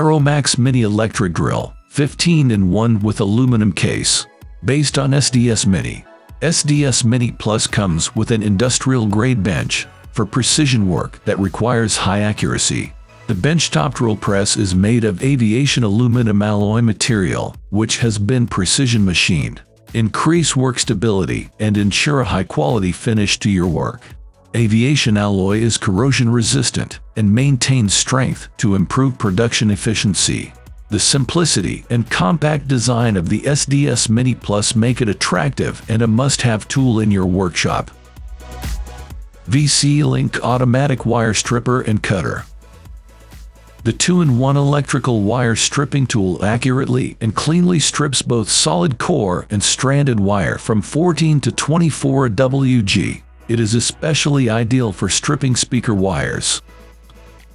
ARROWMAX Mini Electric Drill, 15-in-1 with aluminum case. Based on SDS Mini. SDS Mini Plus comes with an industrial-grade bench for precision work that requires high accuracy. The benchtop drill press is made of aviation aluminum alloy material, which has been precision machined. Increase work stability and ensure a high-quality finish to your work. Aviation alloy is corrosion-resistant and maintains strength to improve production efficiency. The simplicity and compact design of the SDS Mini Plus make it attractive and a must-have tool in your workshop. VCELINK Automatic Wire Stripper and Cutter. The 2-in-1 electrical wire stripping tool accurately and cleanly strips both solid core and stranded wire from 14 to 24 Wg. It is especially ideal for stripping speaker wires.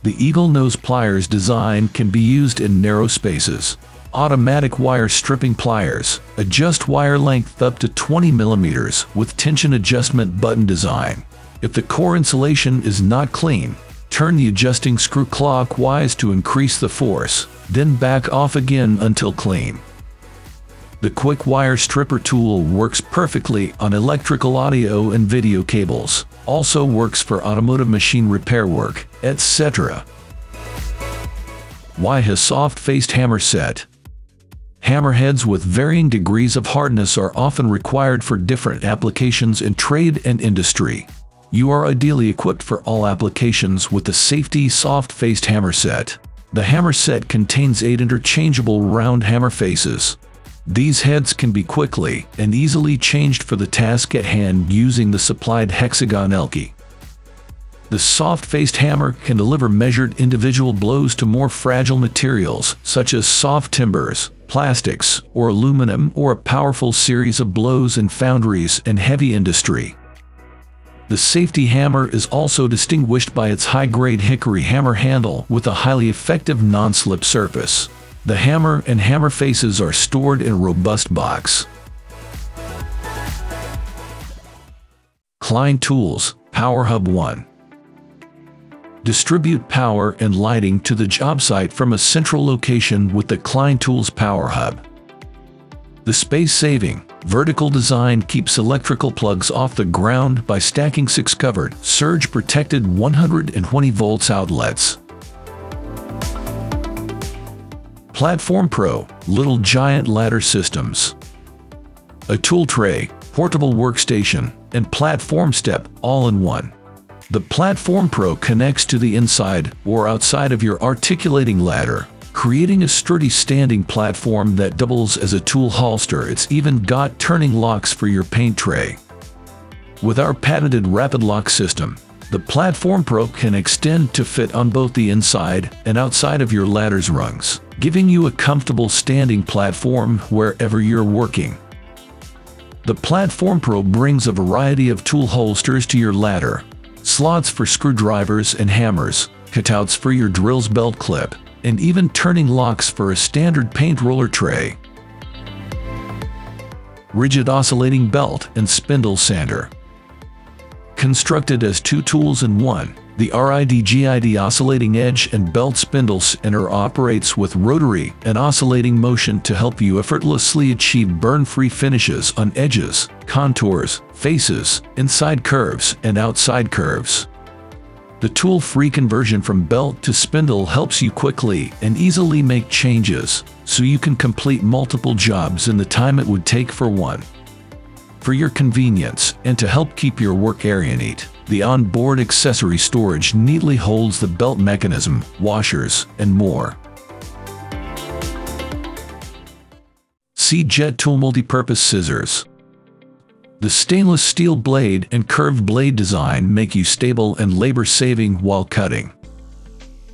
The eagle nose pliers design can be used in narrow spaces. Automatic wire stripping pliers adjust wire length up to 20 mm with tension adjustment button design. If the core insulation is not clean, turn the adjusting screw clockwise to increase the force, then back off again until clean. The quick wire stripper tool works perfectly on electrical audio and video cables, also works for automotive machine repair work, etc. Wiha Soft Faced Hammer Set. Hammerheads with varying degrees of hardness are often required for different applications in trade and industry. You are ideally equipped for all applications with the Safety Soft-Faced Hammer Set. The hammer set contains 8 interchangeable round hammer faces. These heads can be quickly and easily changed for the task at hand using the supplied hexagon L-key. The soft-faced hammer can deliver measured individual blows to more fragile materials such as soft timbers, plastics, or aluminum, or a powerful series of blows in foundries and heavy industry. The safety hammer is also distinguished by its high-grade hickory hammer handle with a highly effective non-slip surface. The hammer and hammer faces are stored in a robust box. Klein Tools, PowerHub 1. Distribute power and lighting to the job site from a central location with the Klein Tools PowerHub. The space-saving, vertical design keeps electrical plugs off the ground by stacking 6 covered, surge-protected 120 volts outlets. Platform Pro, Little Giant Ladder Systems. A tool tray, portable workstation, and platform step all in one. The Platform Pro connects to the inside or outside of your articulating ladder, creating a sturdy standing platform that doubles as a tool holster. It's even got turning locks for your paint tray. With our patented rapid lock system, the Platform Pro can extend to fit on both the inside and outside of your ladder's rungs, giving you a comfortable standing platform wherever you're working. The Platform Pro brings a variety of tool holsters to your ladder, slots for screwdrivers and hammers, cutouts for your drill's belt clip, and even turning locks for a standard paint roller tray. RIDGID Oscillating Belt and Spindle Sander. Constructed as 2 tools in one, the RIDGID oscillating edge and belt spindle sander operates with rotary and oscillating motion to help you effortlessly achieve burn-free finishes on edges, contours, faces, inside curves, and outside curves. The tool-free conversion from belt to spindle helps you quickly and easily make changes, so you can complete multiple jobs in the time it would take for one. For your convenience and to help keep your work area neat, the onboard accessory storage neatly holds the belt mechanism, washers, and more. C.JET Tool Multipurpose Scissors. The stainless steel blade and curved blade design make you stable and labor-saving while cutting.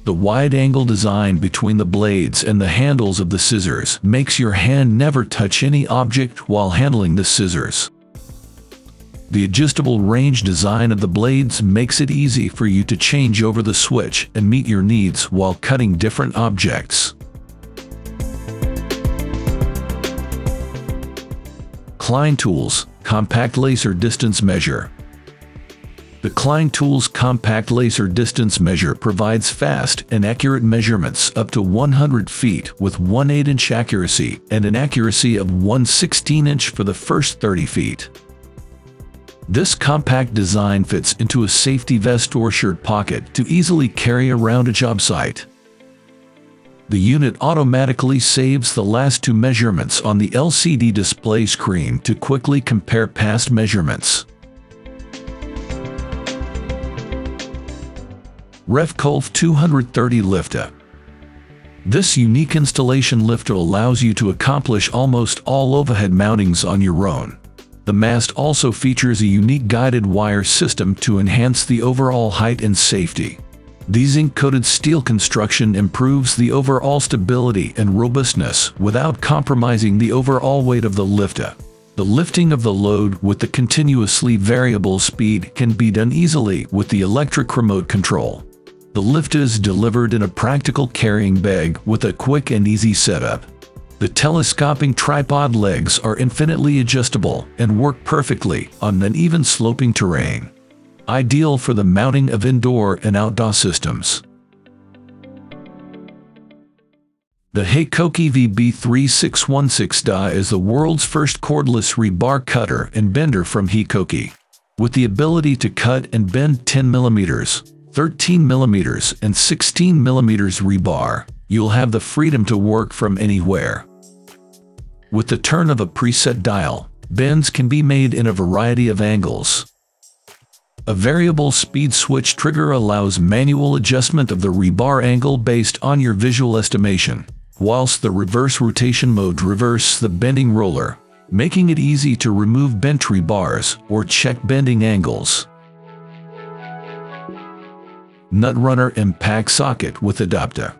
The wide-angle design between the blades and the handles of the scissors makes your hand never touch any object while handling the scissors. The adjustable range design of the blades makes it easy for you to change over the switch and meet your needs while cutting different objects. Klein Tools, Compact Laser Distance Measure. The Klein Tool's compact laser distance measure provides fast and accurate measurements up to 100 feet with 1/8-inch accuracy and an accuracy of 1/16-inch for the first 30 feet. This compact design fits into a safety vest or shirt pocket to easily carry around a job site. The unit automatically saves the last two measurements on the LCD display screen to quickly compare past measurements. Refkolf 230 lifter. This unique installation lifter allows you to accomplish almost all overhead mountings on your own. The mast also features a unique guided wire system to enhance the overall height and safety. The zinc-coated steel construction improves the overall stability and robustness without compromising the overall weight of the lifter. The lifting of the load with the continuously variable speed can be done easily with the electric remote control. The lift is delivered in a practical carrying bag with a quick and easy setup. The telescoping tripod legs are infinitely adjustable and work perfectly on uneven sloping terrain, ideal for the mounting of indoor and outdoor systems. The Hikoki VB3616 is the world's first cordless rebar cutter and bender from Hikoki. With the ability to cut and bend 10 mm, 13 mm, and 16 mm rebar, you'll have the freedom to work from anywhere. With the turn of a preset dial, bends can be made in a variety of angles. A variable speed switch trigger allows manual adjustment of the rebar angle based on your visual estimation, whilst the reverse rotation mode reverses the bending roller, making it easy to remove bent rebars or check bending angles. Nut runner impact socket with adapter.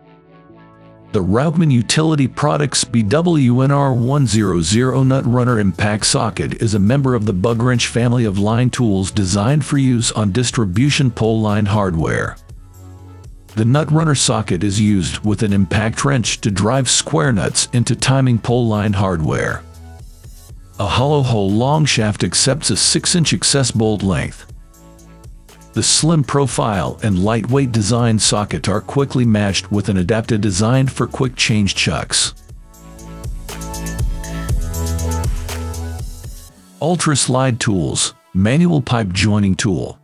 The ARROWMAX Utility Products BWNR100 Nut Runner Impact Socket is a member of the bug wrench family of line tools designed for use on distribution pole line hardware. The nut runner socket is used with an impact wrench to drive square nuts into timing pole line hardware. A hollow hole long shaft accepts a 6-inch excess bolt length. The slim profile and lightweight design socket are quickly matched with an adapter designed for quick change chucks. Ultra Slide Tools Manual Pipe Joining Tool.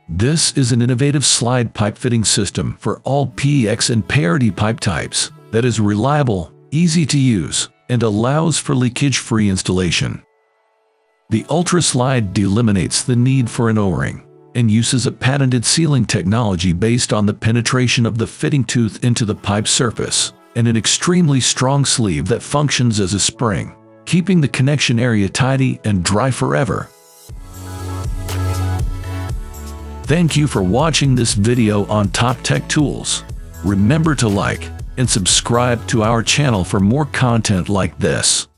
This is an innovative slide pipe fitting system for all PX and parity pipe types that is reliable, easy to use, and allows for leakage-free installation. The Ultra Slide eliminates the need for an O-ring and uses a patented sealing technology based on the penetration of the fitting tooth into the pipe surface and an extremely strong sleeve that functions as a spring, keeping the connection area tidy and dry forever. Thank you for watching this video on Top Tech Tools. Remember to like and subscribe to our channel for more content like this.